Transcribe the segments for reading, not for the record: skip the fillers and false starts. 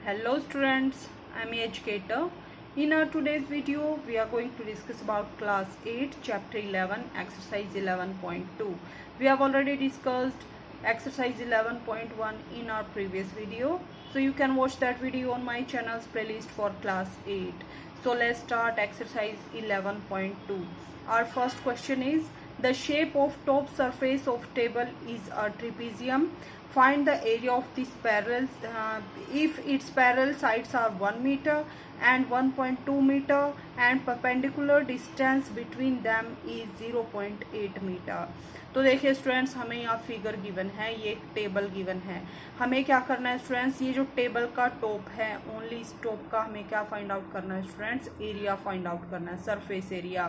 Hello students, I am educator. In our today's video, we are going to discuss about class 8, chapter 11, exercise 11.2. We have already discussed exercise 11.1 in our previous video. So you can watch that video on my channel's playlist for class 8. So let's start exercise 11.2. Our first question is, the shape of top surface of table is a trapezium. Find the area of this parallel if its parallel sides are 1 meter and 1.2 meter and perpendicular distance between them is 0.8 metre. तो देखिए students, हमें यहाँ figure given है, ये एक table given है। हमें क्या करना है स्टूडेंट्स, ये जो टेबल का टॉप है, ओनली इस टॉप का हमें क्या फाइंड आउट करना है स्टूडेंट्स, एरिया फाइंड आउट करना है, सरफेस एरिया।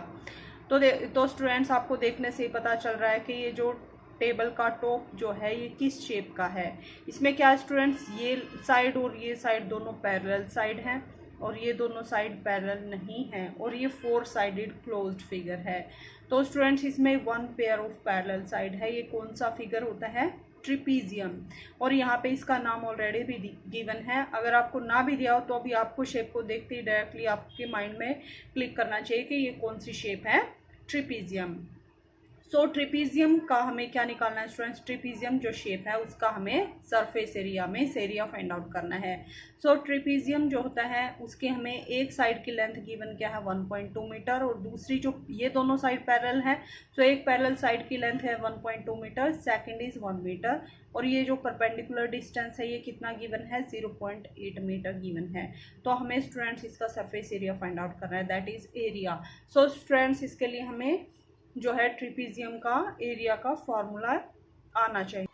तो स्टूडेंट्स, आपको देखने से ही पता चल रहा है कि ये जो टेबल का टॉप जो है ये किस शेप का है। इसमें क्या है स्टूडेंट्स, ये साइड और ये साइड दोनों पैरेलल साइड हैं और ये दोनों साइड पैरेलल नहीं है और ये 4 साइडेड क्लोज्ड फिगर है। तो स्टूडेंट्स, इसमें 1 पेयर ऑफ पैरेलल साइड है। ये कौन सा फिगर होता है? ट्रिपीजियम। और यहाँ पे इसका नाम ऑलरेडी भी गिवन है। अगर आपको ना भी दिया हो तो अभी आपको शेप को देखते ही डायरेक्टली आपके माइंड में क्लिक करना चाहिए कि ये कौन सी शेप है, ट्रिपीजियम। सो ट्रिपीजियम का हमें क्या निकालना है स्टूडेंट्स, ट्रिपीजियम जो शेप है उसका हमें सरफेस एरिया में एरिया फाइंड आउट करना है। सो ट्रिपीजियम जो होता है उसके हमें एक साइड की लेंथ गिवन क्या है 1.2 मीटर और दूसरी जो ये दोनों साइड पैरेलल है, सो एक पैरेलल साइड की लेंथ है 1.2 मीटर, सेकंड इज 1 मीटर और ये जो परपेंडिकुलर डिस्टेंस है ये कितना गिवन है, 0.8 मीटर गिवन है। तो हमें स्टूडेंट्स इसका सरफेस एरिया फाइंड आउट करना है, that is area. So students, इसके लिए हमें जो है ट्रिपीजियम का एरिया का फॉर्मूला आना चाहिए।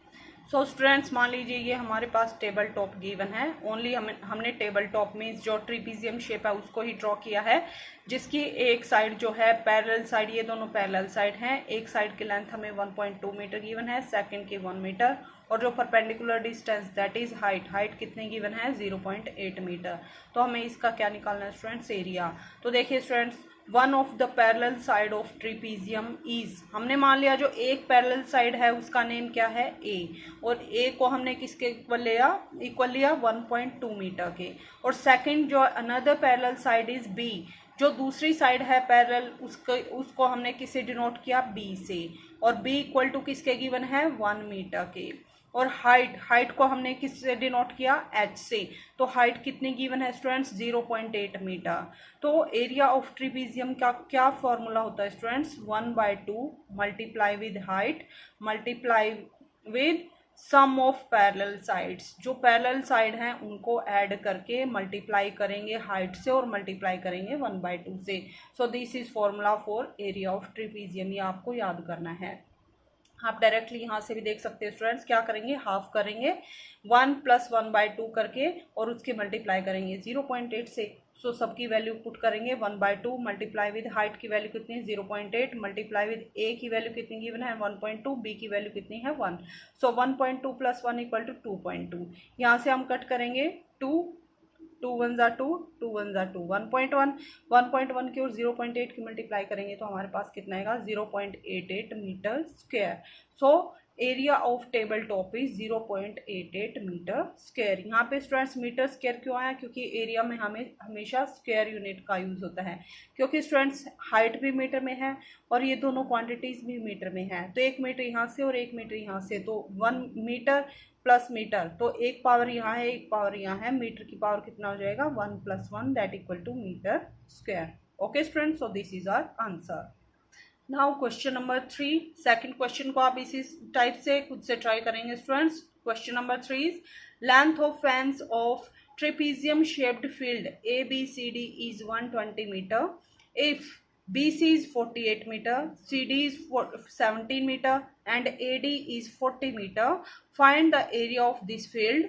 सो स्टूडेंट्स, मान लीजिए ये हमारे पास टेबल टॉप गिवन है। ओनली हमने टेबल टॉप में जो ट्रिपीजियम शेप है उसको ही ड्रॉ किया है, जिसकी एक साइड जो है पैरेलल साइड, ये दोनों पैरेलल साइड हैं। एक साइड की लेंथ हमें 1.2 मीटर गिवन है, सेकंड की 1 मीटर और जो perpendicular distance that is height कितने गिवन है, 0.8 मीटर। तो हमें इसका क्या निकालना है स्टूडेंट्स, एरिया। तो देखिए students, one of the parallel side of trapezium is, हमने मान लिया जो एक पैरेलल साइड है उसका नेम क्या है, ए, और ए को हमने किसके इक्वल लिया 1.2 मीटर के। और सेकंड जो another parallel side is B, जो दूसरी साइड है पैरेलल उसको हमने किससे डिनोट किया, बी से, और बी इक्वल टू किसके गिवन है, 1 मीटर के। और हाइट को हमने किससे डिनोट किया, एच से। तो हाइट कितनी गिवन है स्टूडेंट्स, 0.8 मीटर। तो एरिया ऑफ ट्रिपीजियम का क्या फॉर्मूला होता है students, 1/2 multiply with height multiply with sum of parallel sides. जो पैरेलल साइड हैं उनको ऐड करके मल्टीप्लाई करेंगे हाइट से और मल्टीप्लाई करेंगे 1/2 से। सो this is formula for area of trapezium. ये आपको याद करना है। आप डायरेक्टली यहाँ से भी देख सकते हैं स्टूडेंट्स, क्या करेंगे, हाफ करेंगे 1 + 1/2 करके और उसके मल्टीप्लाई करेंगे 0.8 से। सो सबकी वैल्यू पुट करेंगे 1/2 मल्टीप्लाई विद हाइट की वैल्यू कितनी है, 0.8 मल्टीप्लाई विद ए की वैल्यू कितनी गिवन है, 1.2, बी की वैल्यू कितनी है, 1। सो 1.2 + 1 = 2.2। यहाँ से हम कट करेंगे 2 1 × 2 2 1 × 2 1.1 की और 0.8 की मल्टीप्लाई करेंगे तो हमारे पास कितना आएगा, 0.88 metre square. So area of table top is 0.88 metre square. यहाँ पे स्टूडेंट्स मीटर स्क्वायर क्यों आया, क्योंकि एरिया में हमें हमेशा स्क्वायर यूनिट का यूज होता है, क्योंकि स्टूडेंट्स हाइट भी मीटर में है और ये दोनों क्वांटिटीज भी मीटर में है। तो 1 मीटर यहाँ से और 1 मीटर यहाँ से, तो 1 मीटर प्लस मीटर, तो एक पावर यहाँ है एक पावर यहाँ है, मीटर की पावर कितना हो जाएगा, 1 + 1 that equal to metre square. Okay students, so this is our answer. Now question number 3, second question को आप इसी टाइप से खुद से ट्राई करेंगे students. Question number 3 is, length of fence of trapezium shaped field ABCD is 120 meter if BC is 48 meter, CD is 17 meter and AD is 40 meter. Find the area of this field.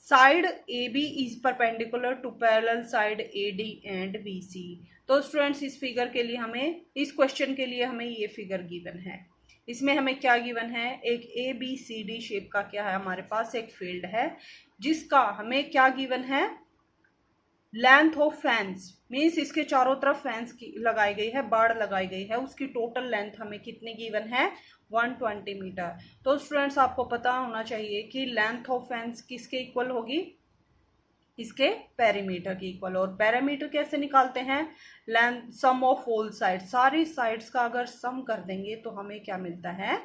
Side AB is perpendicular to parallel side AD and BC. तो students, इस figure के लिए हमें, इस question के लिए हमें ये फिगर गिवन है। इसमें हमें क्या गिवन है, एक ABCD शेप का क्या है हमारे पास, एक फील्ड है जिसका हमें क्या गिवन है, लेंथ ऑफ फैंस, मीन्स इसके चारों तरफ फैंस की लगाई गई है, बाड़ लगाई गई है, उसकी टोटल लेंथ हमें कितनी गिवन है, 120 मीटर। तो स्टूडेंट्स आपको पता होना चाहिए कि लेंथ ऑफ फेंस किसके इक्वल होगी, इसके पेरीमीटर की इक्वल। और पेरीमीटर कैसे निकालते हैं, length sum of whole side, सारी साइड्स का अगर सम कर देंगे तो हमें क्या मिलता है,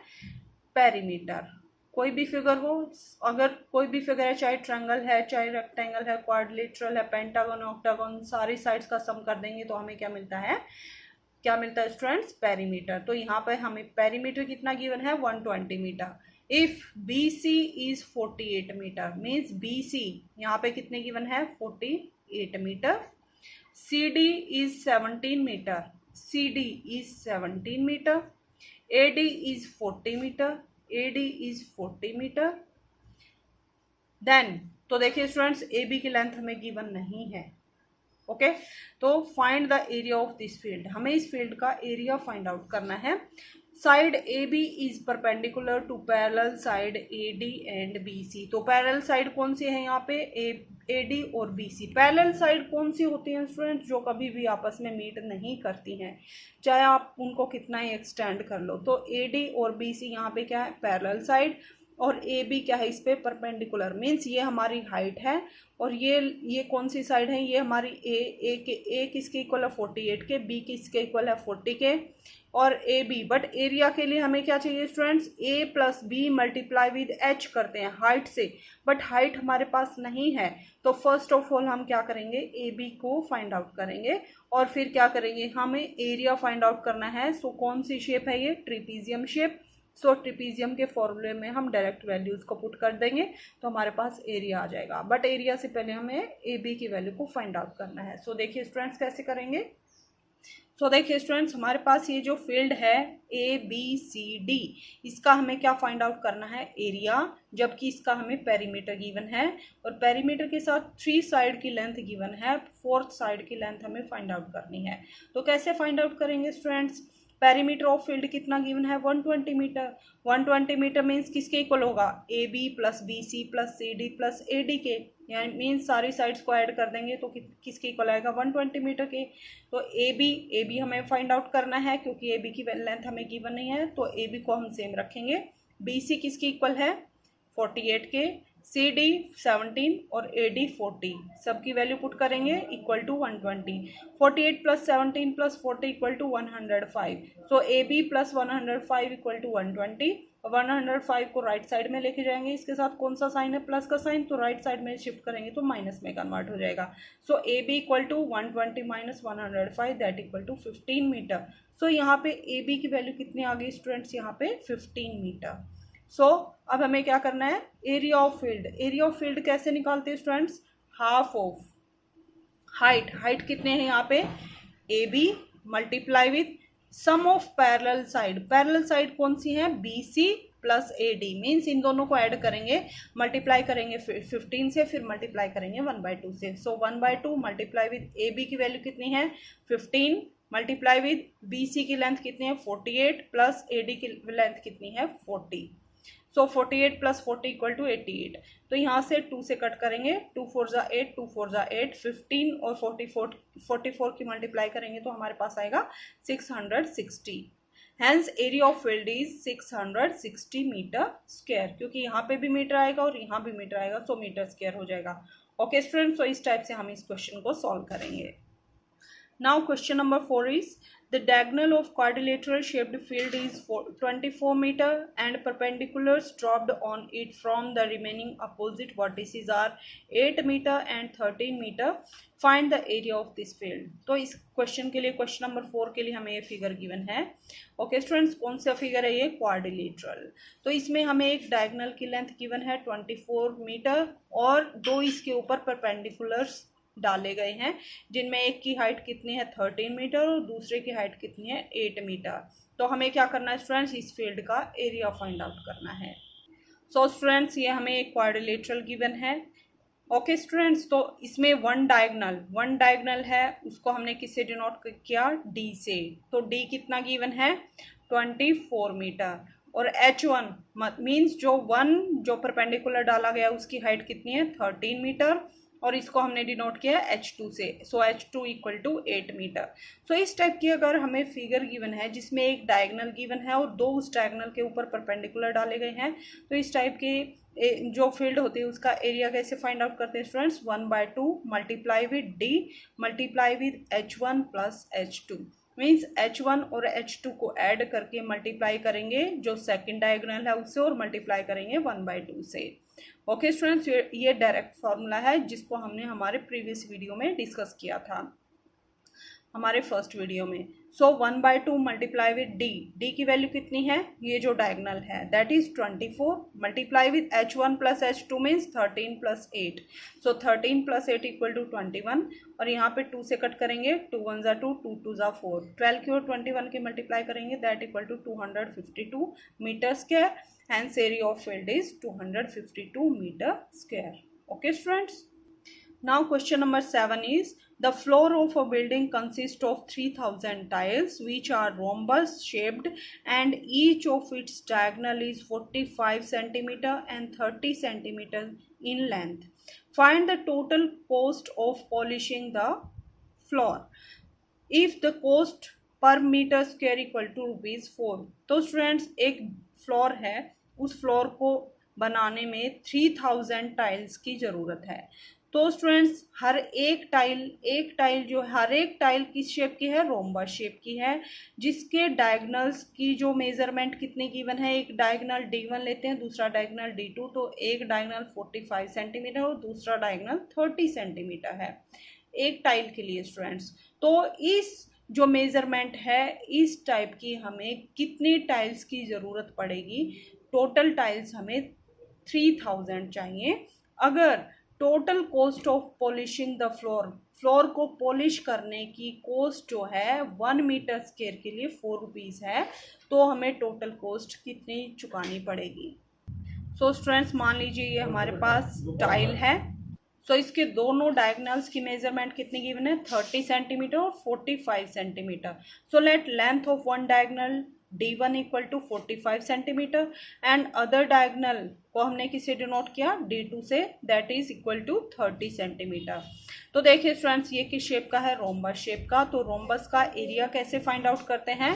पेरीमीटर। कोई भी फिगर हो, अगर कोई भी फिगर है, चाहे ट्रायंगल है, चाहे रेक्टेंगल है, क्वाड्रिलेटरल है, पेंटागन, ऑक्टागन, सारी साइड्स का सम कर देंगे तो हमें क्या मिलता है, क्या मिलता है स्टूडेंट्स, पेरीमीटर। तो यहाँ पे हमें पेरीमीटर कितना गिवन है, 120 metre. If BC is 48 metre means BC यहाँ पे कितने गिवन है, 48 metre. CD is 17 metre, CD is 17 metre. AD is 40 metre, AD is 40 metre. Then तो देखिए स्टूडेंट्स, AB की लेंथ हमें गिवन नहीं है। ओके तो find the area of this field, हमें इस फील्ड का एरिया फाइंड आउट करना है। Side AB is perpendicular to parallel side AD and BC। तो पैरेलल साइड कौन सी है यहाँ पे, AD और BC। पैरेलल साइड कौन सी होती है स्टूडेंट, जो कभी भी आपस में मीट नहीं करती हैं, चाहे आप उनको कितना ही एक्सटेंड कर लो। तो AD और BC यहाँ पे क्या है, पैरेलल साइड, और AB क्या है, इस पे परपेंडिकुलर, मीन्स ये हमारी हाइट है, और ये कौन सी साइड है, ये हमारी A किसके इक्वल है, 48 के, B किसके इक्वल है, 40 के, और AB। बट एरिया के लिए हमें क्या चाहिए students, A plus B multiply with H करते हैं हाइट से, बट हाइट हमारे पास नहीं है। तो फर्स्ट ऑफ ऑल हम क्या करेंगे, AB को फाइंड आउट करेंगे, और फिर क्या करेंगे, हमें एरिया फाइंड आउट करना है। सो कौन सी शेप है ये, ट्रिपीजियम शेप। सो ट्रिपीजियम के फॉर्मूले में हम डायरेक्ट वैल्यूज को पुट कर देंगे तो हमारे पास एरिया आ जाएगा। बट एरिया से पहले हमें AB की वैल्यू को फाइंड आउट करना है। सो देखिए स्टूडेंट्स कैसे करेंगे। सो देखिए स्टूडेंट्स, हमारे पास ये जो फील्ड है ABCD, इसका हमें क्या फाइंड आउट करना है, एरिया, जबकि इसका हमें पेरीमीटर गिवन है, और पेरीमीटर के साथ 3 साइड की लेंथ गिवन है, 4th साइड की लेंथ हमें फाइंड आउट करनी है। तो कैसे फाइंड आउट करेंगे स्टूडेंट्स, पेरीमीटर ऑफ फील्ड कितना गिवन है, 120 मीटर। 120 मीटर मीन्स किसके इक्वल होगा, AB plus BC plus CD plus AD के, यानी मीन्स सारी साइड्स को ऐड कर देंगे तो किसके इक्वल आएगा, 120 मीटर के। तो AB हमें फाइंड आउट करना है, क्योंकि AB की लेंथ हमें गिवन नहीं है, तो AB को हम सेम रखेंगे। BC किसके इक्वल है, 48 के, CD 17 और AD 40, सबकी वैल्यू पुट करेंगे equal to 120। 48 plus 17 plus 40 equal to 105। So AB plus 105 equal to 120। 105 को राइट साइड में लेके जाएंगे, इसके साथ कौन सा साइन है, प्लस का साइन, तो राइट साइड में शिफ्ट करेंगे तो माइनस में कन्वर्ट हो जाएगा। So AB equal to 120 minus 105 that equal to 15 metre. So यहाँ पे AB की वैल्यू कितनी आ गई स्टूडेंट्स, यहाँ पे 15 मीटर। सो अब हमें क्या करना है, area of field. Area of field कैसे निकालते हैं students, half of height. Height कितने हैं यहाँ पे, AB multiply with sum of parallel side. Parallel side कौन सी है, BC प्लस AD, मीन्स इन दोनों को ऐड करेंगे, मल्टीप्लाई करेंगे 15 से, फिर मल्टीप्लाई करेंगे 1/2 से। सो 1/2 मल्टीप्लाई विद AB की वैल्यू कितनी है, 15, मल्टीप्लाई विद BC की लेंथ कितनी है, 48, प्लस AD की लेंथ कितनी है, 40। सो 48 प्लस 40 इक्वल टू 88। तो यहाँ से 2 से कट करेंगे, 2 4 जा 8, 2 4 जा 8, 15 और 44 की मल्टीप्लाई करेंगे तो हमारे पास आएगा 660। Hence area of field is 660 metre square, क्योंकि यहाँ पे भी मीटर आएगा और यहाँ भी मीटर आएगा, सो मीटर स्क्वायर हो जाएगा। ओके स्टूडेंट्स, तो इस टाइप से हम इस क्वेश्चन को सॉल्व करेंगे। Now question number 4 is, the diagonal of quadrilateral shaped field is 24 meter and perpendiculars dropped on it from the remaining opposite vertices are 8 meter and 13 meter. Find the area of this field. तो इस question के लिए, question number 4 के लिए हमें ये figure given है। Okay students, कौन सा फिगर है ये, क्वाड्रिलेटरल। तो इसमें हमें एक डायगोनल की लेंथ गिवन है 24 मीटर, और 2 इसके ऊपर परपेंडिकुलर्स डाले गए हैं, जिनमें एक की हाइट कितनी है, 13 मीटर, और दूसरे की हाइट कितनी है, 8 मीटर। तो हमें क्या करना है स्टूडेंट्स, इस फील्ड का एरिया फाइंड आउट करना है। सो स्टूडेंट्स, ये हमें एक क्वाड्रिलेटरल गिवन है। ओके स्टूडेंट्स, तो इसमें वन डायगोनल है, उसको हमने किससे डिनोट किया, D से। तो D कितना गिवन है, 24 मीटर, और H1 मीन्स जो परपेंडिकुलर डाला गया उसकी हाइट कितनी है, 13 मीटर, और इसको हमने डिनोट किया H2 से। सो H2 इक्वल टू 8 मीटर। सो इस टाइप की अगर हमें फिगर गिवन है जिसमें एक डायगोनल गिवन है और दो उस डायगोनल के ऊपर परपेंडिकुलर डाले गए हैं, तो इस टाइप के जो फील्ड होती है उसका एरिया कैसे फाइंड आउट करते हैं students? 1/2 multiply with D multiply with H1 plus H2। Means H1 और H2 को ऐड करके मल्टीप्लाई करेंगे जो सेकंड डायगोनल है उससे, और मल्टीप्लाई करेंगे 1/2 से। ओके स्टूडेंट्स, ये डायरेक्ट फॉर्मूला है जिसको हमने हमारे प्रीवियस वीडियो में डिस्कस किया था, हमारे फर्स्ट वीडियो में। सो 1/2 मल्टीप्लाई विद डी की वैल्यू कितनी है? ये जो डायगोनल है that is 24 multiply with H1 plus H2 means 13 plus 8। So 13 plus 8 equal to 21, और यहाँ पे 2 से कट करेंगे, 2 1 ज़ा 2, 2 2 ज़ा 4, 12 की और 21 की मल्टीप्लाई करेंगे that equal to 252 metre square. Hence area of field is 252 meter square. Okay students. Now question number 7 is the floor of a building consists of 3000 tiles which are rhombus shaped and each of its diagonal is 45 centimeter and 30 centimeter in length. Find the total cost of polishing the floor if the cost पर metre square equal to ₹4। तो students एक floor है, उस floor को बनाने में 3000 tiles की ज़रूरत है। तो स्टूडेंट्स हर एक टाइल जो हर एक टाइल किस शेप की है? रोम्बस शेप की है, जिसके डायगोनल्स की जो मेजरमेंट कितनी गिवन है? एक डायगोनल D1 लेते हैं, दूसरा डायगोनल D2, तो एक डायगोनल 45 सेंटीमीटर और दूसरा डायगोनल 30 सेंटीमीटर है एक टाइल के लिए स्टूडेंट्स। तो इस जो मेजरमेंट है इस टाइप की हमें कितनी टाइल्स की ज़रूरत पड़ेगी? टोटल टाइल्स हमें 3000 चाहिए। अगर total cost of polishing the floor को पॉलिश करने की कॉस्ट जो है 1 मीटर स्क्वायर के लिए 4 रुपीज़ है, तो हमें टोटल कॉस्ट कितनी चुकानी पड़ेगी? सो स्टूडेंट्स मान लीजिए ये हमारे पास टाइल है। सो इसके दोनों डायगोनल्स की मेजरमेंट कितनी गिवन है? 30 सेंटीमीटर और 45 centimetre. So let length of one diagonal D1 equal to 45 centimetre and other diagonal को हमने किससे डिनोट किया? D2 से, that is equal to 30 centimetre. तो देखिए स्टूडेंट्स ये किस शेप का है? रोम्बस शेप का। तो रोम्बस का एरिया कैसे फाइंड आउट करते हैं?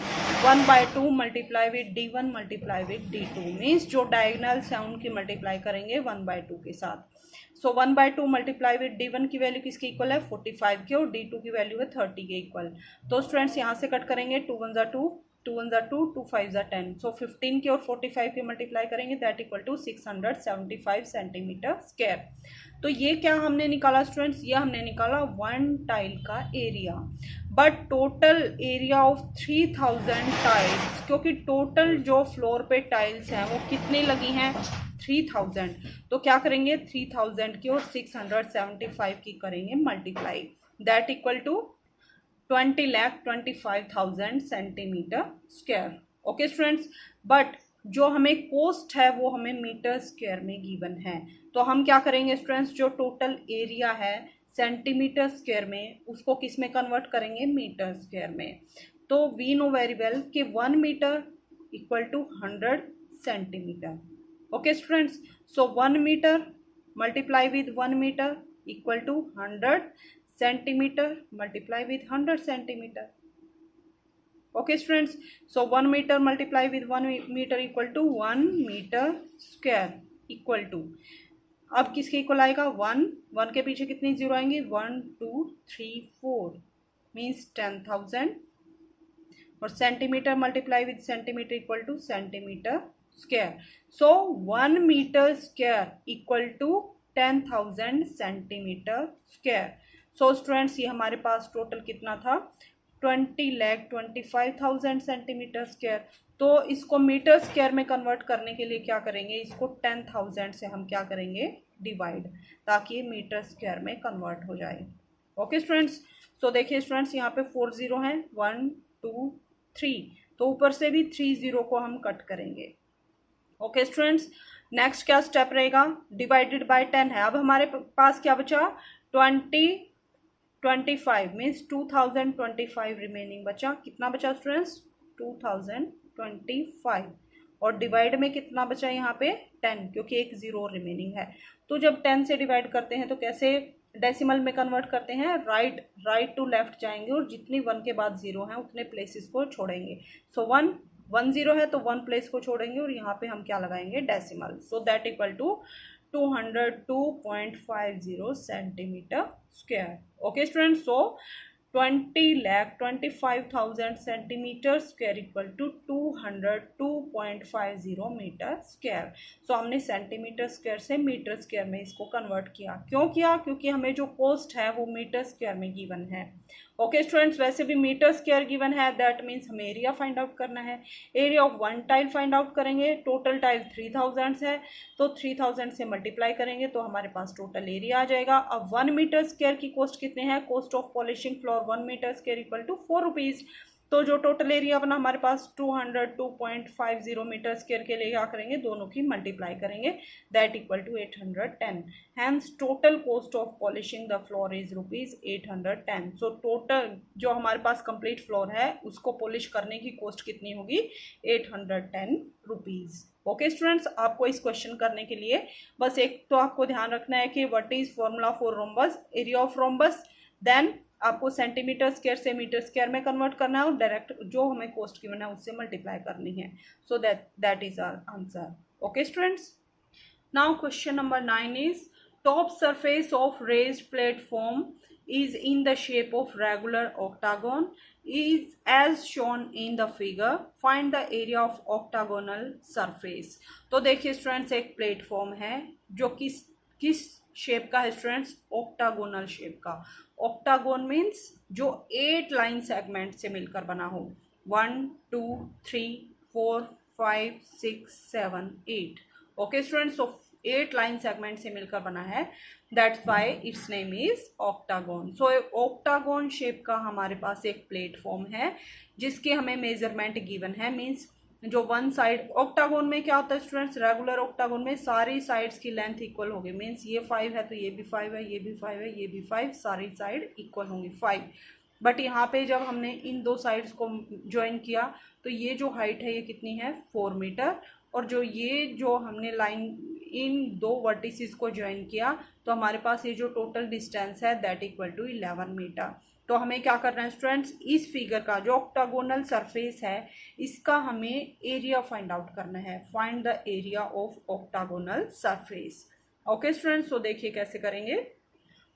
1/2 multiply with D1 multiply with D2 means जो डायगोनल्स हैं उनकी मल्टीप्लाई करेंगे 1/2 के साथ। सो 1/2 मल्टीप्लाई विद D1 की वैल्यू किसकी इक्वल है? 45 की, और D2 की वैल्यू है 30 के इक्वल। तो स्टूडेंट्स यहाँ से कट करेंगे, 2 1 ज़ा 2, 2 1 ज़ा 2, 2 5 ज़ा 10। सो 15 की और 45 की मल्टीप्लाई करेंगे that equal to 675 centimetre square. तो ये क्या हमने निकाला स्टूडेंट्स? ये हमने निकाला वन टाइल का area, but total area of 3000 tiles, क्योंकि टोटल जो फ्लोर पे टाइल्स हैं वो कितनी लगी हैं? 3000। तो क्या करेंगे? 3000 की और 675 की करेंगे multiply, that equal to 20,25,000 centimetre square. Okay students, but जो हमें कोस्ट है वो हमें मीटर स्क्वायर में गिवन है। तो हम क्या करेंगे स्टूडेंट्स? जो टोटल एरिया है सेंटीमीटर स्क्वायर में, उसको किस में कन्वर्ट करेंगे? मीटर स्क्वायर में। तो वी नो वेरी वेल कि 1 metre equal to 100 centimetre. Okay students, so 1 metre multiply with 1 metre equal to 100 centimetre multiply with 100 centimetre. Okay students, so 1 metre multiply with 1 metre equal to 1 metre square equal to, अब किसके equal आएगा? 1 के पीछे कितनी zero आएंगी? 1 2 3 4 means 10,000, और centimetre multiply with centimetre equal to centimetre square. So 1 metre square equal to 10,000 centimetre square. So students ये हमारे पास टोटल कितना था? 20,25,000 सेंटीमीटर स्क्वायर। तो इसको मीटर स्क्वायर में कन्वर्ट करने के लिए क्या करेंगे? इसको 10,000 से हम क्या करेंगे? डिवाइड, ताकि ये मीटर स्क्वायर में कन्वर्ट हो जाए। ओके स्टूडेंट्स, सो देखिए स्टूडेंट्स यहाँ पे 4 जीरो हैं, 1 2 3, तो ऊपर से भी 3 जीरो को हम कट करेंगे। ओके स्टूडेंट्स, नेक्स्ट क्या स्टेप रहेगा? डिवाइडेड बाय 10 है। अब हमारे पास क्या बचा? 25 मीन्स 2025 रिमेनिंग बचा। कितना बचा स्टूडेंट्स? 2025, और डिवाइड में कितना बचा यहाँ पे? 10, क्योंकि एक जीरो रिमेनिंग है। तो जब 10 से डिवाइड करते हैं तो कैसे डेसिमल में कन्वर्ट करते हैं, राइट टू लेफ्ट जाएंगे और जितनी 1 के बाद 0 हैं उतने प्लेसेस को छोड़ेंगे। सो 1 0 है तो 1 प्लेस को छोड़ेंगे और यहाँ पे हम क्या लगाएंगे, decimal. So that equal to 202.50 centimetre square. Okay students, so 20,25,000 centimetre square equal to 202.50 metre square. So हमने सेंटीमीटर स्क्वायर से मीटर स्क्वायर में इसको कन्वर्ट किया। क्यों किया? क्योंकि हमें जो कॉस्ट है वो मीटर स्क्वायर में गिवन है। ओके स्टूडेंट्स, वैसे भी मीटर स्क्वायर गिवन है, दैट मीन्स हमें एरिया फाइंड आउट करना है। Area of 1 tile find out करेंगे। टोटल टाइल 3000 है तो 3000 से मल्टीप्लाई करेंगे तो हमारे पास टोटल एरिया आ जाएगा। अब 1 मीटर स्क्वायर की कॉस्ट कितने हैं? Cost of polishing floor 1 metre square equal to 4 rupees. तो जो टोटल एरिया बना हमारे पास 202.50 मीटर स्क्वायर के लिए क्या करेंगे, दोनों की मल्टीप्लाई करेंगे, that equal to 810। Hence total cost of polishing the floor is ₹810। So total जो हमारे पास कंप्लीट फ्लोर है उसको पॉलिश करने की कॉस्ट कितनी होगी, 810 रुपीज़। ओके स्टूडेंट्स, आपको इस क्वेश्चन करने के लिए बस एक तो आपको ध्यान रखना है कि what is formula for rhombus, area of rhombus, then आपको सेंटीमीटर स्क्वायर से मीटर स्क्वायर में कन्वर्ट करना है और डायरेक्ट जो हमें कॉस्ट गिवन है उससे मल्टीप्लाई करनी है। So that is our answer. Okay students, now question number 9 is top surface of raised platform is in the shape of regular octagon is as shown in the figure. Find the area of octagonal surface. तो देखिए students, एक platform है जो किस shape का है students, octagonal shape का। Octagon means जो 8 लाइन सेगमेंट से मिलकर बना हो, 1 2 3 4 5 6 7 8। ओके स्टूडेंट्स, सो 8 लाइन सेगमेंट से मिलकर बना है, that's why it's name is octagon. So octagon shape का हमारे पास एक प्लेटफॉर्म है जिसके हमें मेजरमेंट गिवन है। मीन्स जो वन साइड, ऑक्टागोन में क्या होता है स्टूडेंट्स, रेगुलर ऑक्टागोन में सारी साइड्स की लेंथ इक्वल होगी। मीन्स ये 5 है तो ये भी 5 है, ये भी 5 है, ये भी 5, सारी साइड इक्वल होंगी 5। बट यहाँ पे जब हमने इन दो साइड्स को ज्वाइन किया तो ये जो हाइट है ये कितनी है, 4 मीटर, और जो हमने लाइन इन दो वर्टिसेस को ज्वाइन किया तो हमारे पास ये जो टोटल डिस्टेंस है दैट इक्वल टू 11 मीटर। तो हमें क्या करना है स्टूडेंट्स, इस फिगर का जो ऑक्टागोनल सरफेस है इसका हमें एरिया फाइंड आउट करना है। Find the area of octagonal surface. Okay students, तो देखिए कैसे करेंगे।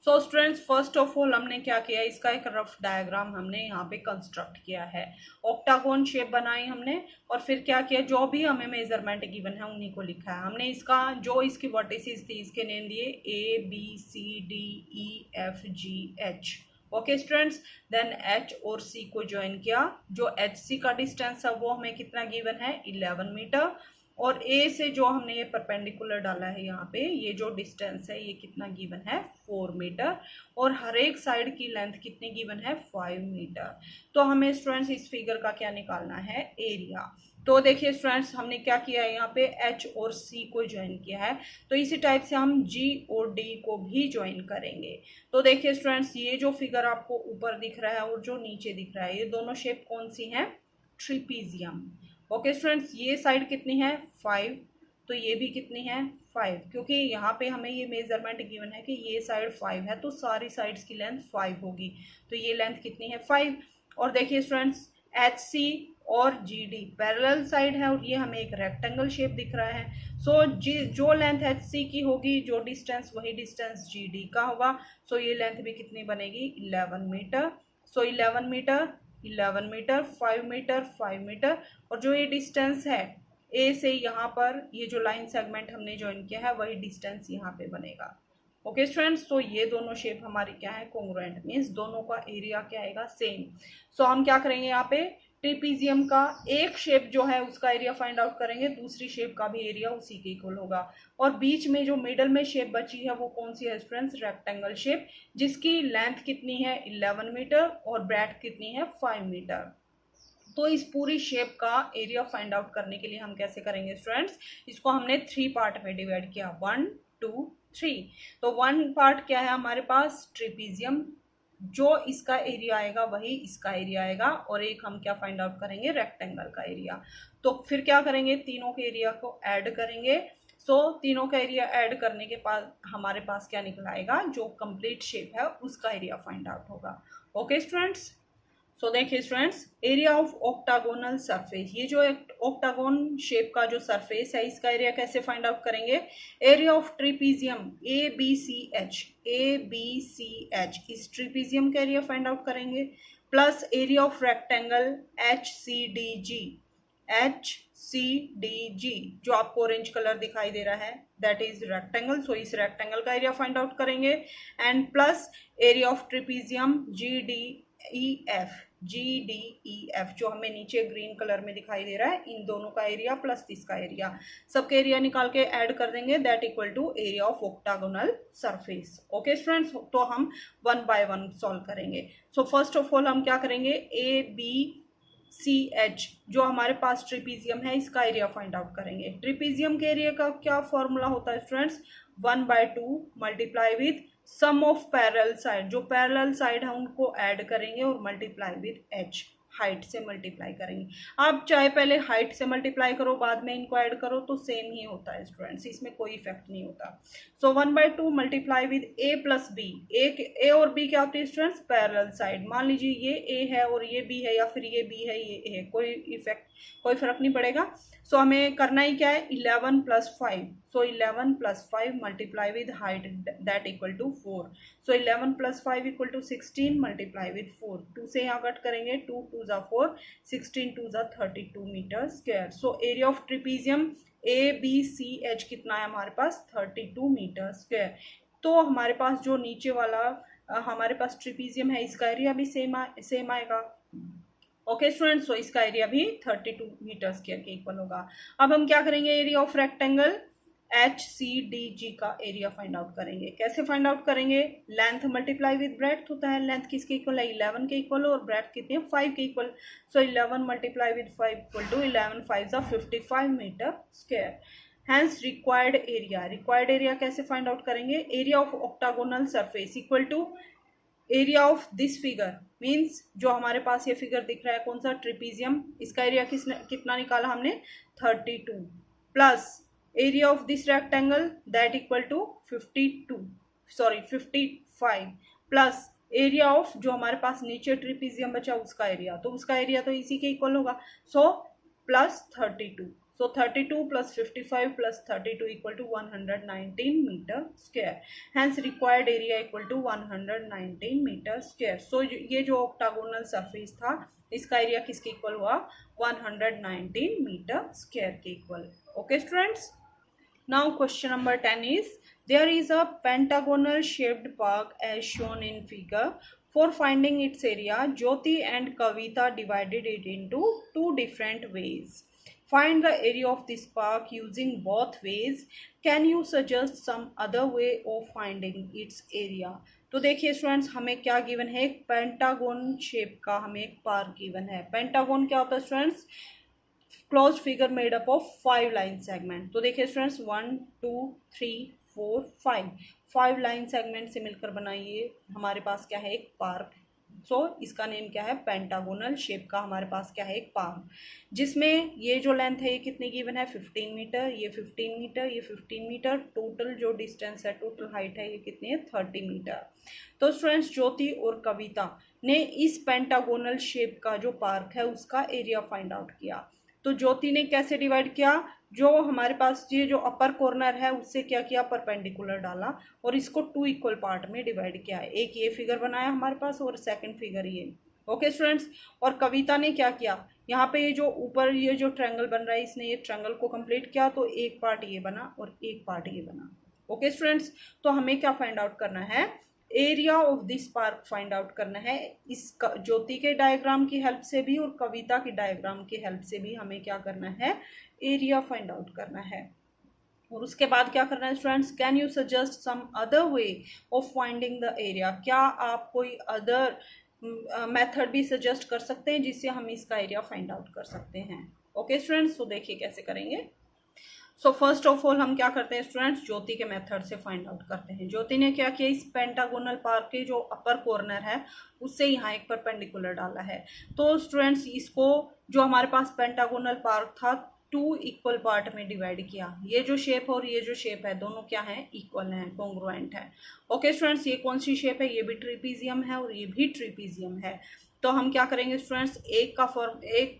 So students, first of all हमने क्या किया, इसका एक रफ डायग्राम हमने यहाँ पे कंस्ट्रक्ट किया है। ऑक्टागोन शेप बनाई हमने और फिर क्या किया, जो भी हमें मेजरमेंट गिवन है उन्हीं को लिखा है हमने। इसका जो इसकी वर्टिसेस थी इसके नेम दिए ABCDEFGH। Okay students, then H और C को ज्वाइन किया। जो HC का डिस्टेंस है वो हमें कितना गिवन है, 11 मीटर, और A से जो हमने ये परपेंडिकुलर डाला है यहाँ पे, ये जो डिस्टेंस है ये कितना गिवन है, 4 मीटर, और हर एक साइड की लेंथ कितनी गिवन है, 5 मीटर। तो हमें स्टूडेंट्स इस फिगर का क्या निकालना है, एरिया। तो देखिए स्टूडेंट्स, हमने क्या किया है, यहाँ पे H और C को ज्वाइन किया है, तो इसी टाइप से हम G और D को भी ज्वाइन करेंगे। तो देखिए स्टूडेंट्स, ये जो फिगर आपको ऊपर दिख रहा है और जो नीचे दिख रहा है, ये दोनों शेप कौन सी हैं, ट्रिपीजियम। ओके स्टूडेंट्स, ये साइड कितनी है, 5, तो ये भी कितनी है, 5, क्योंकि यहाँ पे हमें ये मेजरमेंट गिवन है कि ये साइड 5 है तो सारी साइड्स की लेंथ 5 होगी, तो ये लेंथ कितनी है, 5। और देखिए स्टूडेंट्स, HC और GD पैरेलल साइड है और ये हमें एक रेक्टेंगल शेप दिख रहा है। सो जो लेंथ HC की होगी, जो डिस्टेंस, वही डिस्टेंस GD का होगा। सो ये लेंथ भी कितनी बनेगी, 11 मीटर। सो 11 मीटर 11 मीटर, 5 मीटर 5 मीटर, और जो ये डिस्टेंस है A से यहाँ पर, ये जो लाइन सेगमेंट हमने ज्वाइन किया है वही डिस्टेंस यहाँ पे बनेगा। ओके स्टूडेंट्स, तो ये दोनों शेप हमारी क्या है, कोंग्रुएंट, मीन्स दोनों का एरिया क्या आएगा, सेम। सो हम क्या करेंगे, यहाँ पे ट्रिपीजियम का एक शेप जो है उसका एरिया फाइंड आउट करेंगे, दूसरी शेप का भी एरिया उसी के इक्वल होगा। और बीच में जो मिडल में शेप बची है वो कौन सी है स्टूडेंट्स, रेक्टेंगल शेप, जिसकी लेंथ कितनी है, 11 मीटर, और ब्रेड्थ कितनी है, 5 मीटर। तो इस पूरी शेप का एरिया फाइंड आउट करने के लिए हम कैसे करेंगे स्टूडेंट्स, इसको हमने 3 पार्ट में डिवाइड किया, 1 2 3। तो 1 पार्ट क्या है हमारे पास, ट्रिपीजियम, जो इसका एरिया आएगा वही इसका एरिया आएगा, और एक हम क्या फाइंड आउट करेंगे, रेक्टेंगल का एरिया। तो फिर क्या करेंगे, तीनों के एरिया को ऐड करेंगे। सो तीनों का एरिया ऐड करने के बाद हमारे पास क्या निकल आएगा, जो कंप्लीट शेप है उसका एरिया फाइंड आउट होगा। ओके स्टूडेंट्स, सो देखिए students, area of octagonal surface, ये जो ऑक्टागोन शेप का जो सरफेस है इसका एरिया कैसे फाइंड आउट करेंगे। Area of trapezium A B C H, इस ट्रिपीजियम का एरिया फाइंड आउट करेंगे, plus area of rectangle H C D G, जो आपको ऑरेंज कलर दिखाई दे रहा है दैट इज रेक्टेंगल, सो इस रेक्टेंगल का एरिया फाइंड आउट करेंगे, and plus area of trapezium G D E F, जो हमें नीचे ग्रीन कलर में दिखाई दे रहा है, इन दोनों का एरिया प्लस इसका एरिया, सबके एरिया निकाल के ऐड कर देंगे, that equal to area of octagonal surface. Okay students, तो हम वन बाय वन सॉल्व करेंगे। सो फर्स्ट ऑफ ऑल हम क्या करेंगे, ए बी सी एच जो हमारे पास ट्रिपीजियम है इसका एरिया फाइंड आउट करेंगे। ट्रिपीजियम के एरिया का क्या फॉर्मूला होता है students, 1/2 multiply with sum of parallel side, जो पैरेलल साइड है उनको ऐड करेंगे और मल्टीप्लाई विथ एच, हाइट से मल्टीप्लाई करेंगे। आप चाहे पहले हाइट से मल्टीप्लाई करो बाद में इनको ऐड करो तो सेम ही होता है स्टूडेंट्स, इसमें कोई इफेक्ट नहीं होता। So 1/2 multiply with A plus B, A और बी क्या होती है स्टूडेंट्स, पैरेलल साइड। मान लीजिए ये ए है और ये बी है, या फिर ये बी है ये ए है, कोई फर्क नहीं पड़ेगा। सो हमें करना ही क्या है, 11 + 5, so 11 + 5 multiply with height that equal to 4, so 11 + 5 equal to 16 multiply with 4, 2 से यहाँ कट करेंगे, 2 2 ज़ा 4, 16 2 ज़ा 32 metre square. So area of trapezium A B C H कितना है हमारे पास, 32 मीटर स्क्वायर। तो हमारे पास जो नीचे वाला हमारे पास ट्रिपीजियम है इसका एरिया भी सेम आएगा। ओके स्टूडेंट्स, सो इसका एरिया भी 32 मीटर स्क्वायर के इक्वल होगा। अब हम क्या करेंगे, area of rectangle H C D G का एरिया फाइंड आउट करेंगे। कैसे फाइंड आउट करेंगे, लेंथ मल्टीप्लाई विद ब्रेड्थ होता है, लेंथ किसके इक्वल है, 11 के इक्वल और ब्रेड्थ कितनी है, 5 के इक्वल। So 11 multiply with 5 equal to 11 5 ज़ा 55 metre square. Hence required area कैसे फाइंड आउट करेंगे, area of octagonal surface equal to area of this figure, means जो हमारे पास ये फिगर दिख रहा है कौन सा, ट्रिपीजियम, इसका एरिया कितना निकाला हमने, 32, plus area of this rectangle that equal to 55, plus area of जो हमारे पास नीचे ट्रिपीजियम बचा उसका एरिया, तो उसका एरिया तो इसी के इक्वल होगा, so plus 32, so 32 plus 55 plus 32 equal to 119 meter square, hence required area equal to 119 meter square। so ये जो octagonal surface था इसका एरिया किसके इक्वल हुआ, 119 मीटर स्क्वायर के equal. Okay students, now question number 10 is, there is a pentagonal shaped park as shown in figure. For finding its area, Jyoti and Kavita divided it into two different ways. Find the area of this park using both ways. Can you suggest some other way of finding its area? तो देखिए students, हमें क्या given है, एक pentagon shape का हमें एक park given है। पेंटागोन क्या होता है students, close figure made up of 5 line segment. तो देखिए स्टूडेंट्स, 1 2 3 4 5 लाइन सेगमेंट से मिलकर बनाइए हमारे पास क्या है, एक पार्क। सो इसका नेम क्या है, पेंटागोनल शेप का हमारे पास क्या है, एक पार्क, जिसमें ये जो लेंथ है ये कितनी गिवन है, 15 मीटर, ये 15 मीटर, ये 15 मीटर, टोटल जो डिस्टेंस है, टोटल हाइट है ये कितनी है, 30 मीटर। तो स्टूडेंट्स, ज्योति और कविता ने इस पेंटागोनल शेप का जो पार्क है उसका एरिया फाइंड आउट किया। तो ज्योति ने कैसे डिवाइड किया, जो हमारे पास ये जो अपर कॉर्नर है उससे क्या किया, परपेंडिकुलर डाला और इसको 2 इक्वल पार्ट में डिवाइड किया है। एक ये फिगर बनाया हमारे पास और सेकंड फिगर ये। ओके स्टूडेंट्स, और कविता ने क्या किया, यहाँ पे ये जो ऊपर ये जो ट्रायंगल बन रहा है इसने ये ट्रायंगल को कंप्लीट किया, तो एक पार्ट ये बना और एक पार्ट ये बना। ओके स्टूडेंट्स, तो हमें क्या फाइंड आउट करना है, area of this park find out करना है। इस ज्योति के डायग्राम की हेल्प से भी और कविता की डायग्राम की हेल्प से भी हमें क्या करना है, एरिया फाइंड आउट करना है। और उसके बाद क्या करना है students, can you suggest some other way of finding the area, क्या आप कोई अदर मेथड भी सजेस्ट कर सकते हैं जिससे हम इसका एरिया फाइंड आउट कर सकते हैं। ओके स्टूडेंट्स, तो देखिए कैसे करेंगे। सो फर्स्ट ऑफ ऑल हम क्या करते हैं स्टूडेंट्स, ज्योति के मेथड से फाइंड आउट करते हैं। ज्योति ने क्या किया, इस पेंटागोनल पार्क के जो अपर कॉर्नर है उससे यहाँ एक परपेंडिकुलर डाला है। तो स्टूडेंट्स, इसको जो हमारे पास पेंटागोनल पार्क था टू इक्वल पार्ट में डिवाइड किया। ये जो शेप और ये जो शेप है दोनों क्या है, इक्वल हैं, कॉन्ग्रुएंट है। ओके स्टूडेंट्स, ये कौन सी शेप है, ये भी ट्रिपीजियम है और ये भी ट्रिपीजियम है। तो हम क्या करेंगे स्टूडेंट्स, एक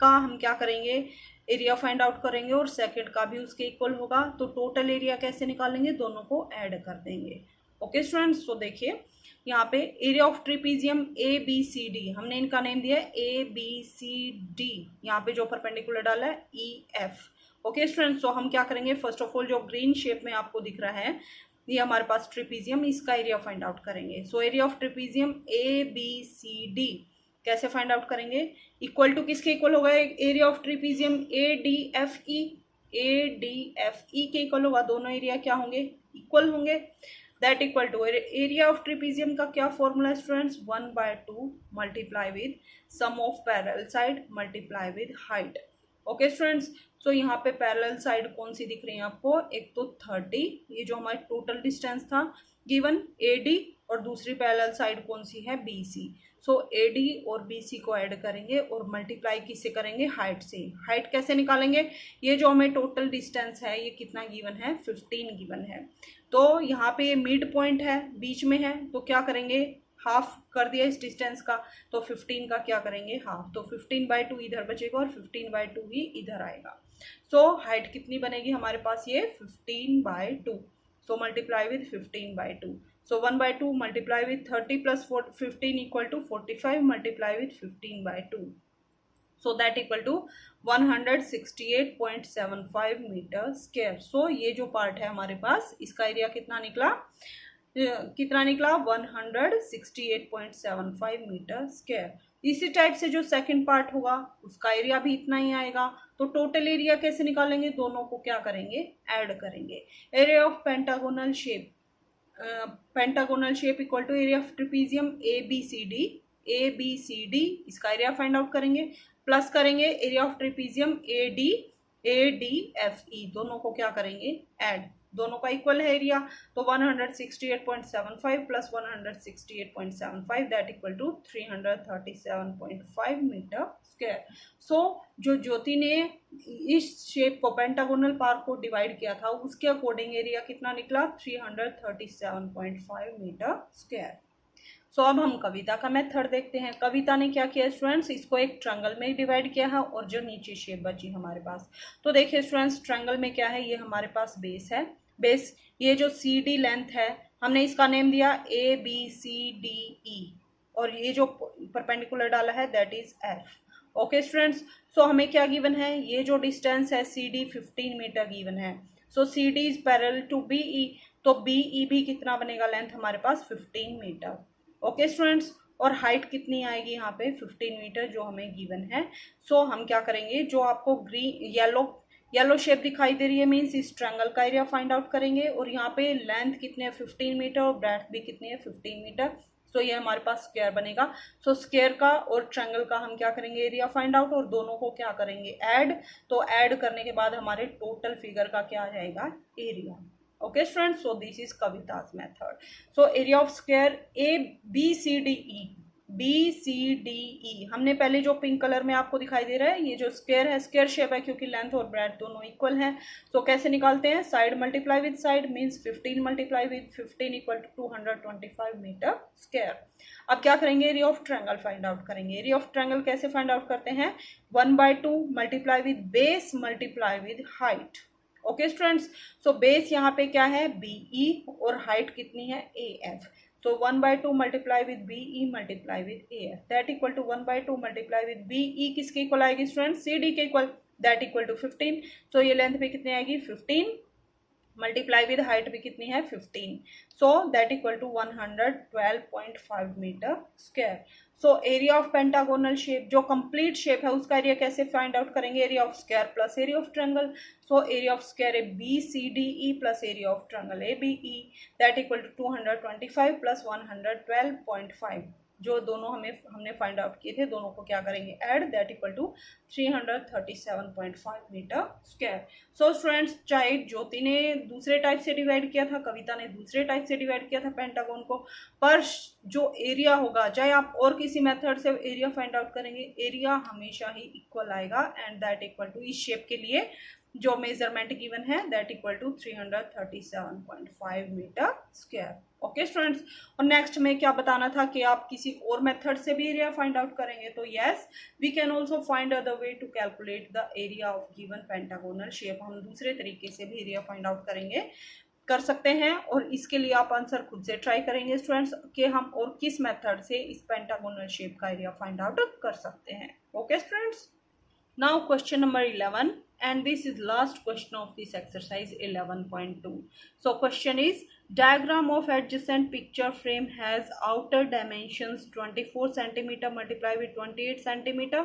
का हम क्या करेंगे, एरिया फाइंड आउट करेंगे और सेकंड का भी उसके इक्वल होगा। तो टोटल एरिया कैसे निकालेंगे, दोनों को ऐड कर देंगे। ओके स्टूडेंट्स, तो देखिए यहाँ पे area of trapezium A B C D, हमने इनका नेम दिया है ए बी सी डी, यहाँ पे जो परपेंडिकुलर डाला है ई एफ। ओके स्टूडेंट्स, तो हम क्या करेंगे, फर्स्ट ऑफ ऑल जो ग्रीन शेप में आपको दिख रहा है ये हमारे पास ट्रिपीजियम, इसका एरिया फाइंड आउट करेंगे। So area of trapezium A B C D कैसे फाइंड आउट करेंगे, इक्वल टू किसके इक्वल होगा, area of trapezium A D F E, A D F E के इक्वल होगा। दोनों एरिया क्या होंगे, इक्वल होंगे। That equal to area of trapezium का क्या फॉर्मूला है students, 1/2 multiply with sum of parallel side multiply with height. Okay students, so यहाँ पे पैरेलल साइड कौन सी दिख रही है आपको, एक तो 30, ये जो हमारा टोटल डिस्टेंस था गिवन AD, और दूसरी पैरेलल साइड कौन सी है, BC। सो AD और BC को ऐड करेंगे और मल्टीप्लाई किससे करेंगे, हाइट से। हाइट कैसे निकालेंगे, ये जो हमें टोटल डिस्टेंस है ये कितना गिवन है, 15 गिवन है। तो यहाँ पे ये मिड पॉइंट है, बीच में है, तो क्या करेंगे, हाफ कर दिया इस डिस्टेंस का, तो 15 का क्या करेंगे, हाफ। तो 15/2 इधर बचेगा और 15/2 ही इधर आएगा। सो हाइट कितनी बनेगी हमारे पास, ये 15/2। So multiply with 15/2। So 1/2 multiply with 30 plus 15 equal to 45 multiply with 15/2। So that equal to 168.75 metre square. So ये जो पार्ट है हमारे पास, इसका एरिया कितना निकला, 168.75 मीटर स्क्वायर। इसी टाइप से जो सेकंड पार्ट होगा उसका एरिया भी इतना ही आएगा। तो टोटल एरिया कैसे निकालेंगे, दोनों को क्या करेंगे, ऐड करेंगे। Area of pentagonal shape, pentagonal shape equal to area of trapezium A B C D, इसका एरिया फाइंड आउट करेंगे, प्लस करेंगे area of trapezium A D F E, दोनों को क्या करेंगे, ऐड, दोनों का इक्वल है एरिया। तो 168.75 plus 168.75 that equal to 337.5 metre square. So जो ज्योति ने इस शेप को, पेंटागोनल पार्ट को डिवाइड किया था, उसके अकॉर्डिंग एरिया कितना निकला, 337.5 मीटर स्क्वायर। सो अब हम कविता का मेथड देखते हैं। कविता ने क्या किया स्टूडेंट्स, इसको एक ट्रायंगल में डिवाइड किया है और जो नीचे शेप बची हमारे पास। तो देखिए स्टूडेंट्स, ट्रायंगल में क्या है, ये हमारे पास बेस है, बेस, ये जो CD लेंथ है हमने इसका नेम दिया ABCDE, और ये जो परपेंडिकुलर डाला है that is F। Okay students, so हमें क्या गिवन है, ये जो डिस्टेंस है CD 15 मीटर गिवन है। So CD is parallel to BE, तो BE भी कितना बनेगा, लेंथ हमारे पास 15 मीटर। ओके स्टूडेंट्स, और हाइट कितनी आएगी यहाँ पे, 15 मीटर जो हमें गिवन है। सो हम क्या करेंगे, जो आपको ग्रीन येलो शेप दिखाई दे रही है, मीन्स इस ट्रायंगल का एरिया फाइंड आउट करेंगे, और यहाँ पे लेंथ कितने है, 15 मीटर, और ब्रेड्थ भी कितनी है, 15 मीटर। सो ये हमारे पास स्क्वायर बनेगा। सो स्क्वायर का और ट्रायंगल का हम क्या करेंगे, एरिया फाइंड आउट, और दोनों को क्या करेंगे, ऐड। तो ऐड करने के बाद हमारे टोटल फिगर का क्या आ जाएगा, area. Okay students, so this is Kavita's method. So area of square BCDE, हमने पहले जो पिंक कलर में आपको दिखाई दे रहा है, ये जो स्क्वायर है, स्क्वायर शेप है क्योंकि लेंथ और ब्रेड्थ दोनों इक्वल हैं। तो कैसे निकालते हैं, side multiply with side, means 15 multiply with 15 equal to 225 metre square. अब क्या करेंगे, area of triangle find out करेंगे। एरिया ऑफ ट्रायंगल कैसे फाइंड आउट करते हैं, 1/2 multiply with base multiply with height. Okay students, so base यहाँ पे क्या है, BE, और हाइट कितनी है, AF। So 1/2 multiply with BE multiply with AF, that equal to 1/2 multiply with BE किसके इक्वल आएगी स्टूडेंट, CD के equal, that equal to 15। So ये लेंथ पे कितनी आएगी, 15 मल्टीप्लाई विद हाइट भी कितनी है, 15। So that equal to 112.5 metre square. So area of pentagonal shape, जो कंप्लीट शेप है उसका एरिया कैसे फाइंड आउट करेंगे, area of square plus area of triangle. So area of square है BCDE plus area of triangle ABE, that equal to 225 plus 112.5, जो दोनों हमने find out किए थे, दोनों को क्या करेंगे, add, that equal to 337.5 metre square. So students, चाहे ज्योति ने दूसरे टाइप से डिवाइड किया था, कविता ने दूसरे टाइप से डिवाइड किया था पेंटागन को, पर जो एरिया होगा, चाहे आप और किसी मेथड से एरिया फाइंड आउट करेंगे, एरिया हमेशा ही इक्वल आएगा, एंड दैट इक्वल टू इस शेप के लिए जो मेजरमेंट गिवन है that equal to 337.5 metre square. Okay students, और नेक्स्ट में क्या बताना था कि आप किसी और मेथड से भी एरिया फाइंड आउट करेंगे, तो yes we can also find other way to calculate the area of given pentagonal shape. हम दूसरे तरीके से भी एरिया फाइंड आउट कर सकते हैं, और इसके लिए आप आंसर खुद से ट्राई करेंगे स्टूडेंट्स कि हम और किस मेथड से इस पेंटागोनल शेप का एरिया फाइंड आउट कर सकते हैं। Okay students, now question number 11, and this is last question of this exercise 11.2. So question is, diagram of adjacent picture frame has outer dimensions 24 centimeter multiplied with 28 centimeter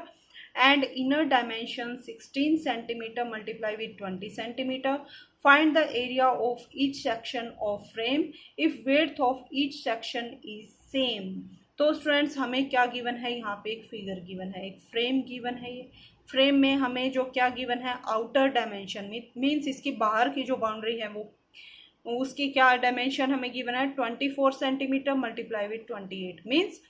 and inner dimension 16 centimeter multiplied with 20 centimeter. Find the area of each section of frame if width of each section is same. तो students हमें क्या given है, यहाँ पे एक figure given है, एक frame given है। ये फ्रेम में हमें जो क्या गिवन है, आउटर डायमेंशन मीन्स इसकी बाहर की जो बाउंड्री है वो उसकी क्या डायमेंशन हमें गिवन है 24 centimetre multiply with 28 means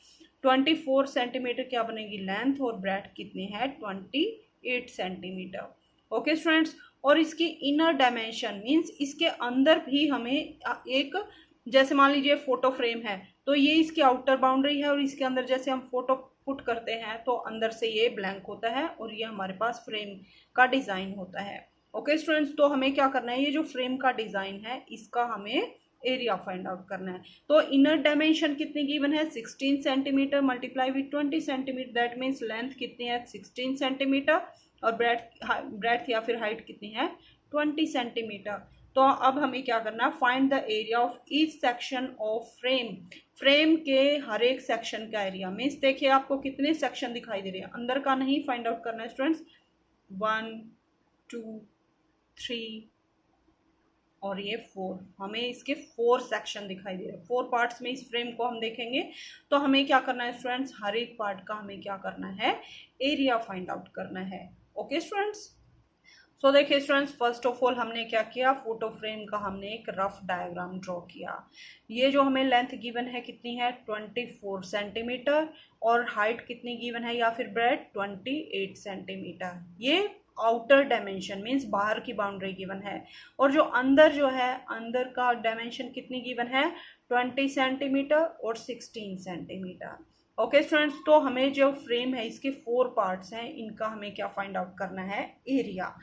24 centimetre क्या बनेगी लेंथ, और ब्रेथ कितनी है 28 सेंटीमीटर। ओके स्टूडेंट्स, और इसकी इनर डायमेंशन मीन्स इसके अंदर भी हमें एक, जैसे मान लीजिए फोटो फ्रेम है तो ये इसकी आउटर बाउंड्री है, और इसके अंदर जैसे हम फोटो पुट करते हैं तो अंदर से ये ब्लैंक होता है और ये हमारे पास फ्रेम का डिज़ाइन होता है। ओके स्टूडेंट्स, तो हमें क्या करना है, ये जो फ्रेम का डिज़ाइन है इसका हमें एरिया फाइंड आउट करना है। तो इनर डायमेंशन कितनी गिवन है 16 centimetre multiply with 20 centimetre, that means length कितनी है 16 सेंटीमीटर और ब्रेथ या फिर हाइट कितनी है 20 सेंटीमीटर। तो अब हमें क्या करना है, find the area of each section of frame. Frame के हर एक सेक्शन का एरिया मीन्स देखिए आपको कितने सेक्शन दिखाई दे रहे हैं, अंदर का नहीं फाइंड आउट करना है स्टूडेंट्स, 1 2 3 और ये 4, हमें इसके 4 सेक्शन दिखाई दे रहे हैं, 4 पार्ट्स में इस फ्रेम को हम देखेंगे। तो हमें क्या करना है स्टूडेंट्स, हर एक पार्ट का हमें क्या करना है, एरिया फाइंड आउट करना है। ओके स्टूडेंट्स, सो देखिए स्टूडेंट्स, फर्स्ट ऑफ ऑल हमने क्या किया, फोटो फ्रेम का हमने एक रफ डायग्राम ड्रॉ किया। ये जो हमें लेंथ गिवन है कितनी है 24 सेंटीमीटर और हाइट कितनी गिवन है या फिर ब्रेथ 28 सेंटीमीटर। ये आउटर डायमेंशन मीन्स बाहर की बाउंड्री गिवन है, और जो है अंदर का डायमेंशन कितनी गिवन है 20 सेंटीमीटर और 16 सेंटीमीटर। ओके स्टूडेंट्स, तो हमें जो फ्रेम है इसके 4 पार्ट्स हैं, इनका हमें क्या फाइंड आउट करना है, एरिया।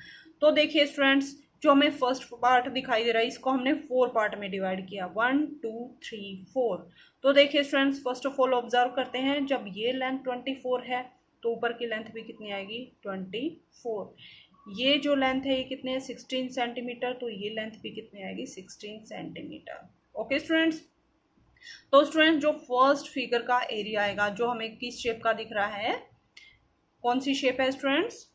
तो देखिए स्टूडेंट्स, जो हमें फर्स्ट पार्ट दिखाई दे रहा है इसको हमने 4 पार्ट में डिवाइड किया, 1 2 3 4। तो देखिए students, first of all observe करते हैं, जब ये लेंथ 24 है तो ऊपर की लेंथ भी कितनी आएगी 24। ये जो लेंथ है ये कितने 16 सेंटीमीटर, तो ये लेंथ भी कितनी आएगी 16 सेंटीमीटर। ओके स्टूडेंट्स, तो स्टूडेंट जो फर्स्ट फिगर का एरिया आएगा जो हमें किस शेप का दिख रहा है, कौन सी शेप है स्टूडेंट्स,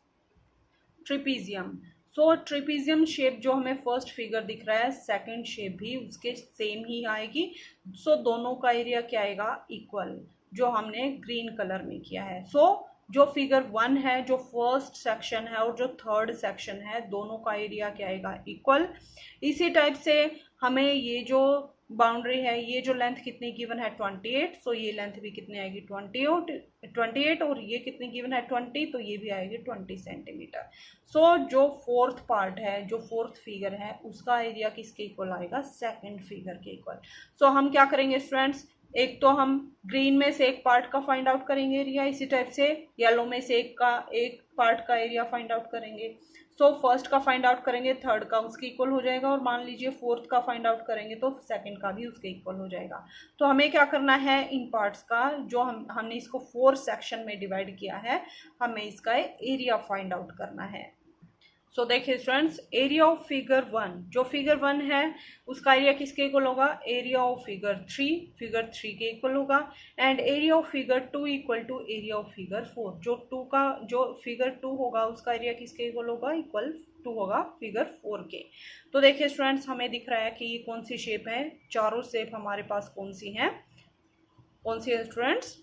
ट्रिपीजियम। सो ट्रिपीजियम शेप जो हमें फर्स्ट फिगर दिख रहा है, सेकंड शेप भी उसके सेम ही आएगी। सो दोनों का एरिया क्या आएगा इक्वल, जो हमने ग्रीन कलर में किया है। सो जो फिगर 1 है, जो फर्स्ट सेक्शन है और जो थर्ड सेक्शन है, दोनों का एरिया क्या आएगा इक्वल। इसी टाइप से हमें ये जो बाउंड्री है, ये जो लेंथ कितनी गिवन है 28, सो ये लेंथ भी कितनी आएगी 28 और ये कितनी गिवन है 20, तो ये भी आएगी 20 सेंटीमीटर। सो जो फोर्थ पार्ट है, जो फोर्थ फिगर है, उसका एरिया किसके इक्वल आएगा, सेकंड फिगर के इक्वल। सो हम क्या करेंगे स्टूडेंट्स, एक तो हम ग्रीन में से एक पार्ट का फाइंड आउट करेंगे एरिया, इसी टाइप से येलो में से एक पार्ट का एरिया फाइंड आउट करेंगे। सो फर्स्ट का फाइंड आउट करेंगे, थर्ड का उसके इक्वल हो जाएगा, और मान लीजिए फोर्थ का फाइंड आउट करेंगे तो सेकंड का भी उसके इक्वल हो जाएगा। तो हमें क्या करना है, इन पार्ट्स का जो हमने इसको 4 सेक्शन में डिवाइड किया है, हमें इसका एरिया फाइंड आउट करना है। सो देखिए स्टूडेंट्स, एरिया ऑफ फिगर 1, जो फिगर 1 है उसका एरिया किसके इक्वल होगा, एरिया ऑफ फिगर 3 के इक्वल होगा, and area of figure 2 equal to area of figure 4। जो फिगर 2 होगा उसका एरिया किसके इक्वल होगा, इक्वल टू होगा फिगर 4 के। तो देखिए स्टूडेंट्स, हमें दिख रहा है कि ये कौन सी शेप है, चारों शेप हमारे पास कौन सी है स्टूडेंट्स,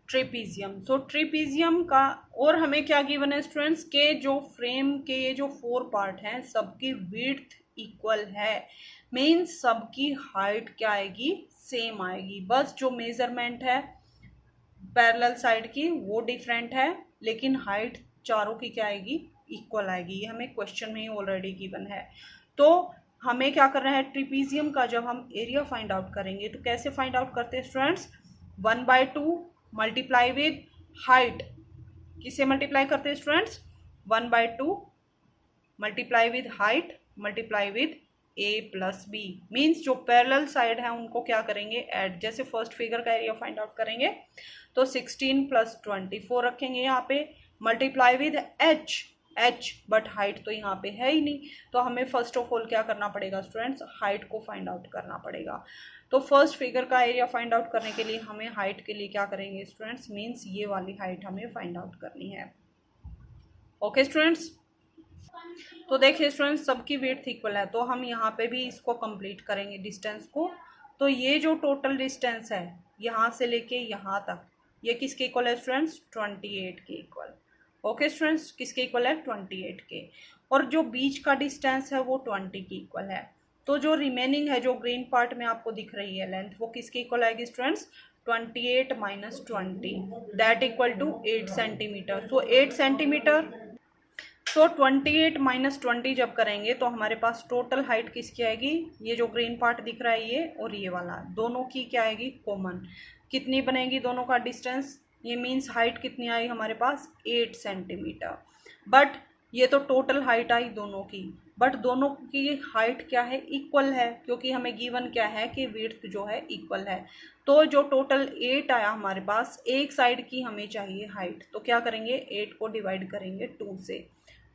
ट्रेपीजियम। सो ट्रेपीजियम का, और हमें क्या गिवन है स्टूडेंट्स के जो फ्रेम के ये जो 4 पार्ट हैं सबकी विड्थ इक्वल है, मीन्स सबकी हाइट क्या आएगी, सेम आएगी। बस जो मेजरमेंट है पैरेलल साइड की वो डिफरेंट है, लेकिन हाइट चारों की क्या आएगी, इक्वल आएगी। ये हमें क्वेश्चन में ही ऑलरेडी गिवन है। तो हमें क्या करना है, ट्रिपीजियम का जब हम एरिया फाइंड आउट करेंगे तो कैसे फाइंड आउट करते हैं स्टूडेंट्स, 1/2 मल्टीप्लाई विद हाइट। किसे मल्टीप्लाई करते हैं students, 1/2 multiply with height multiply with a plus B. Means जो पैरेलल साइड है उनको क्या करेंगे, ऐड। जैसे फर्स्ट फिगर का एरिया फाइंड आउट करेंगे तो 16 + 24 रखेंगे यहाँ पे, multiply with h, but height तो यहाँ पे है ही नहीं, तो हमें फर्स्ट ऑफ ऑल क्या करना पड़ेगा स्टूडेंट्स, हाइट को फाइंड आउट करना पड़ेगा। तो फर्स्ट फिगर का एरिया फाइंड आउट करने के लिए हमें हाइट के लिए क्या करेंगे स्टूडेंट्स, मीन्स ये वाली हाइट हमें फाइंड आउट करनी है। ओके स्टूडेंट्स, तो देखिए स्टूडेंट्स सबकी वेट इक्वल है, तो हम यहाँ पे भी इसको कंप्लीट करेंगे डिस्टेंस को। तो ये जो टोटल डिस्टेंस है यहाँ से लेके यहाँ तक, ये किसके इक्वल है स्टूडेंट्स, 28 के इक्वल। ओके स्टूडेंट्स, किसके इक्वल है, 28 के। और जो बीच का डिस्टेंस है वो 20 की इक्वल है। तो जो रिमेनिंग है, जो ग्रीन पार्ट में आपको दिख रही है लेंथ, वो किसके इक्वल आएगी students, 28 - 20 that equal to 8 centimetre. So 8 centimetre, तो 28 - 20 जब करेंगे तो हमारे पास टोटल हाइट किसकी आएगी, ये जो ग्रीन पार्ट दिख रहा है ये और ये वाला, दोनों की क्या आएगी, कॉमन। कितनी बनेगी दोनों का डिस्टेंस, ये मीन्स हाइट कितनी आई हमारे पास, 8 सेंटीमीटर। बट ये तो टोटल हाइट आई दोनों की, बट दोनों की हाइट क्या है, इक्वल है, क्योंकि हमें गिवन क्या है कि विड्थ जो है इक्वल है। तो जो टोटल 8 आया हमारे पास, एक साइड की हमें चाहिए हाइट, तो क्या करेंगे, 8 को डिवाइड करेंगे 2 से,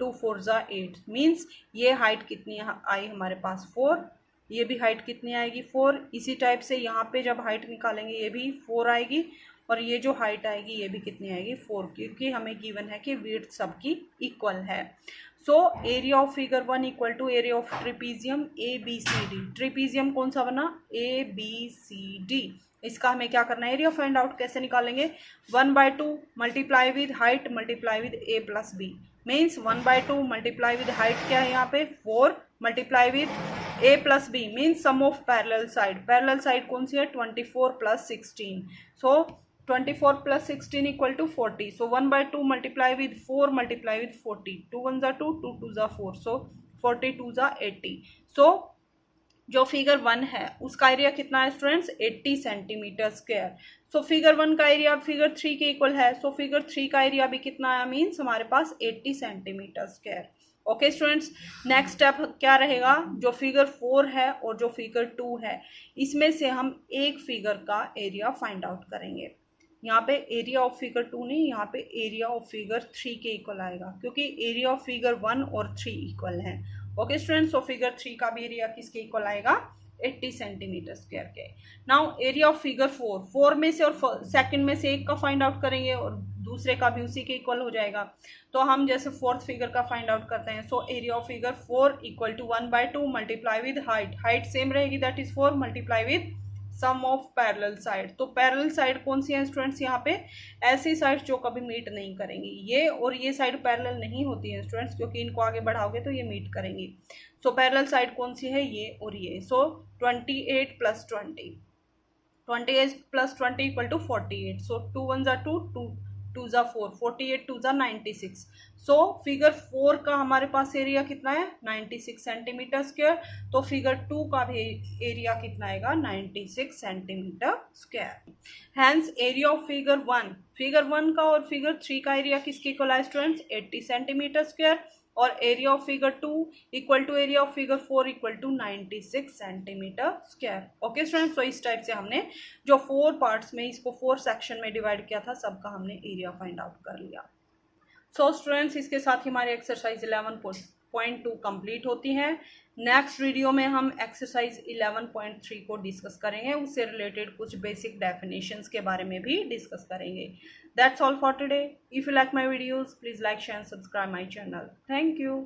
2 4 ज़ा 8, मीन्स ये हाइट कितनी आई हमारे पास, 4। ये भी हाइट कितनी आएगी, 4। इसी टाइप से यहाँ पे जब हाइट निकालेंगे ये भी 4 आएगी, और ये जो हाइट आएगी ये भी कितनी आएगी, 4, क्योंकि हमें गिवन है कि विड्थ सबकी इक्वल है। So area of figure 1 equal to area of trapezium ABCD। Trapezium कौन सा बना, ABCD। इसका हमें क्या करना है, एरिया फाइंड आउट कैसे निकालेंगे, 1/2 multiply with height multiply with a + b। Means 1/2 multiply with height क्या है यहाँ पे, 4 multiply with a + b, means sum of parallel side. Parallel side कौन सी है, 24 + 16। So 24 + 16 equal to 40। So 1/2 multiply with 4 multiply with 40, 2 1 ज़ा 2, 2 2 ज़ा 4, सो 42 ज़ा 80। सो जो फिगर 1 है उसका एरिया कितना है students, 80 centimetre square. So figure 1 का एरिया फिगर 3 के इक्वल है, सो फिगर 3 का एरिया भी कितना आया, मीन्स हमारे पास 80 centimetre square. Okay students, next step क्या रहेगा, जो फिगर 4 है और जो फिगर 2 है, इसमें से हम एक फिगर का एरिया फाइंड आउट करेंगे। यहाँ पे एरिया ऑफ फिगर 2 नहीं, यहाँ पे एरिया ऑफ फिगर 3 के इक्वल आएगा, क्योंकि एरिया ऑफ फिगर 1 और 3 इक्वल हैं। ओके स्टूडेंट्स, सो फिगर 3 का भी एरिया किसके इक्वल आएगा, 80 सेंटीमीटर स्क्वायर के। नाउ एरिया ऑफ फिगर 4 में से और सेकंड में से एक का फाइंड आउट करेंगे और दूसरे का भी उसी के इक्वल हो जाएगा। तो हम जैसे फोर्थ फिगर का फाइंड आउट करते हैं, so area of figure 4 equal to 1/2 multiply with height, height same रहेगी that is 4 multiply with sum of parallel side. तो पैरेलल साइड कौन सी है स्टूडेंट्स, यहाँ पे ऐसी साइड जो कभी मीट नहीं करेंगी, ये और ये साइड पैरेलल नहीं होती है स्टूडेंट्स, क्योंकि इनको आगे बढ़ाओगे तो ये मीट करेंगी। सो पैरेलल साइड कौन सी है, ये और ये। सो 28 + 20, 28 + 20 इक्वल टू 48। सो 2 1 ज़ा 2, 2 2 ज़ा 4, 48 2 ज़ा 96। सो फिगर 4 का हमारे पास एरिया कितना है, 96 सेंटीमीटर स्क्वायर। तो फिगर 2 का भी एरिया कितना आएगा, 96 centimetre square. Hence area of figure 1, figure 1 का और फिगर 3 का एरिया किसके इक्वल है स्टूडेंट्स, 80 सेंटीमीटर स्क्वायर। और area of figure 2 equal to area of figure 4 equal to 96 centimetre square. Okay students, तो इस टाइप से हमने जो 4 पार्ट्स में इसको 4 सेक्शन में डिवाइड किया था, सबका हमने एरिया फाइंड आउट कर लिया। सो स्टूडेंट्स, इसके साथ ही हमारी एक्सरसाइज 11.2 कंप्लीट होती है। नेक्स्ट वीडियो में हम एक्सरसाइज 11.3 को डिस्कस करेंगे, उससे रिलेटेड कुछ बेसिक डेफिनेशंस के बारे में भी डिस्कस करेंगे। That's all for today. If you like my videos, please like, share and subscribe my channel. Thank you.